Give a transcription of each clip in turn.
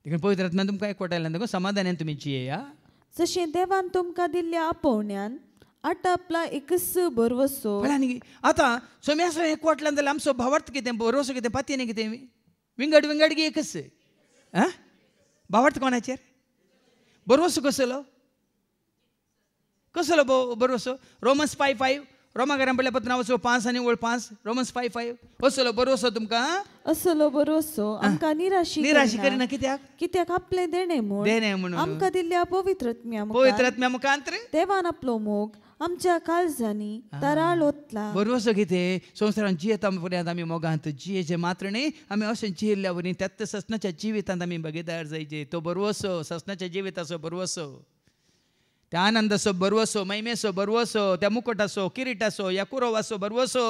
देखून पवित्र आत्म्यान तुमकां एकवटायल्यान देखून समाधानान तुमी जियेया. जशें देवान तुमकां दिल्ल्या आपोवण्यान आटापला एकस बरवसो. आतां सोम्या असो एकवटल्यान जाल्यार आमचो भावार्थ कितें बरोसो कितें पातयेन कितें विंगड विंगड गी एकच भावार्थ कोणाचेर बरवसो कसलो बरवसो रोमन्स 5:5 रोमाकारांक पडल्या पत्र वचो 5 आनी वळ 5 रोमन्स 5:5 असलो बरवसो तुमकां असलो बरवसो आमकां निराशी करिना कित्याक आपले देणे म्हणून आमकां दिल्ल्या पवित्र आत्म्या मुखांतर देवान आपलो मोग आमच्या काळजांनी तराळ ओतला. बरवसो कितें संवसारांत जियेता पर्यंत आमी मोगांत जियेचे मात्र न्ही आमी अशें जियेल्ल्या वरी त्यात ससनाच्या जिवितांत आमी भागीदार जायचे. तो बरवसो ससनाच्या जिविताचो बरवसो त्या आनंदाचो बरवसो महिमेचो बरवसो त्या मुकुटाचो किरीटाचो या कुरवाचो बरवसो.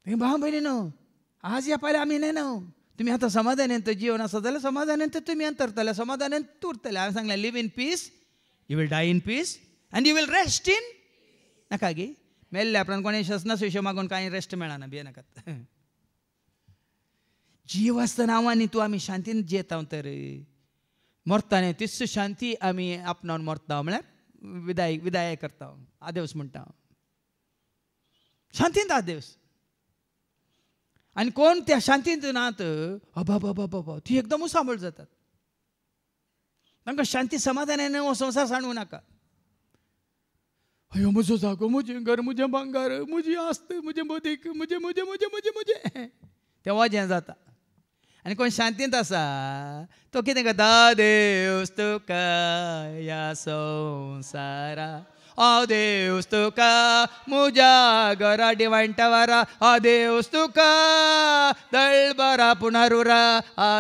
भाव भयणीनो आज या पायल्या आमी न्हय तुमी आतां समाधानांत जिवन आसा जाल्यार समाधानांत तुमी अंतरतले समाधानांत उरतले. हांवें सांगलें live in peace you will die in peace and you will rest in नाका गे मेल्ल्या उपरांत कोणें शस्नाचो विशय मागून कांय रेस्ट मेळना भियेनाकात. जीव आसतना आनी तूं आमी शांतीन जियेता तर मरताने तीच शांती आमी आपणावन मरता म्हळ्यार विदाय करता आदेवस म्हणटा शांतींत आदेवस. आनी कोण त्या शांतींत नात बाबा ती एकदम सांबळ जातात. तांकां शांती समाधानान हो संवसार सांडूं नाका. अयो म्हजो जागो म्हजें घर म्हजें भांगार म्हजी आस्त म्हजें मदीक म्हजें म्हजें म्हजें म्हजें म्हजें तें वजें जाता. आनी कोण शांतींत आसा तो कितें करता देवस तुका ह्या संवसारा देवस तुका म्हज्या घरा डिवायन टावरा देवस तुका दळबरा पुनरुरा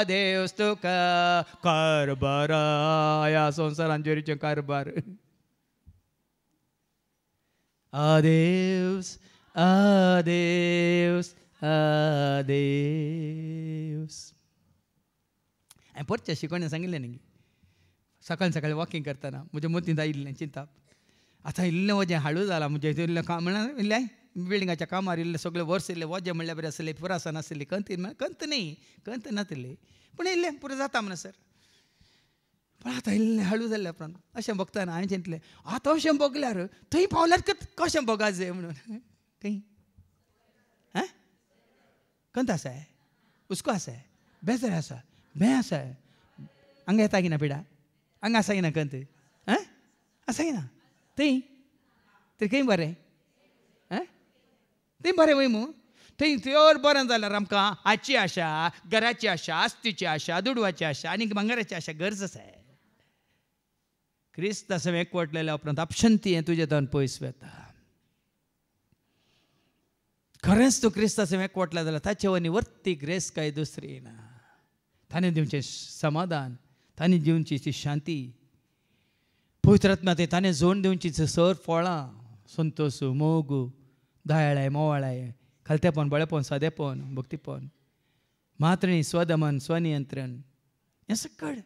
देवस तुका कारबारा ह्या संवसारान जोरीचें कारबार देवस देवस देवस. हांवें परचें शिकोवणें सांगिल्लें न्ही सकाळी सकाळी वॉकिंग करतना म्हज्या मतींत आयिल्लें चिंता आतां इल्लें वजें हाडू जालां म्हणजे इल्लें काम म्हणून इल्लें बिल्डिंगाच्या कामार इल्लें सगळें वर्स इल्लें वजें म्हणल्यार बरें आसलें पुरासन आसली कंत न्ही कंत नासली पूण इल्लें पुरो जाता म्हणून सर. पण आतां इल्लें हाडू जाल्ल्या उपरांत अशें बगतना हांवें चिंतलें आतां अशें बगल्यार थंय पावल्यार कशें बगात जाय म्हणून खंय कंत आसाय हुस्को आसाय बेजार आसा भंय आसाय हांगा येता की ना पिडा हांगा आसा की ना कंत आसा की ना थंय तरी खंय बरें थंय बरें वय मू थंय तर बरें जाल्यार आमकां हाची आशा घराची आशा आस्तीची आशा दुडवाची आशा आनी भांगराची आशा गरज आसा. क्रिस्त आसा एकवटलेल्या उपरांत आपशांती हें तुजें तन पयस वता. खरेंच तूं क्रिस्ताचो एकवटला जाल्यार ताचे वनी वर्ती ग्रेस काय दुसरी ना. ताणें दिवचें समाधान ताणें दिवची ती शांती पवित्र आत्मा ते ताणें जोड दिवची सर फळां संतोश मोग दयाळाय मोवाळाय खालतेपण बळेपण सादेपण भक्तीपण मात्रणी स्वदमन स्वनियंत्रण हें सकड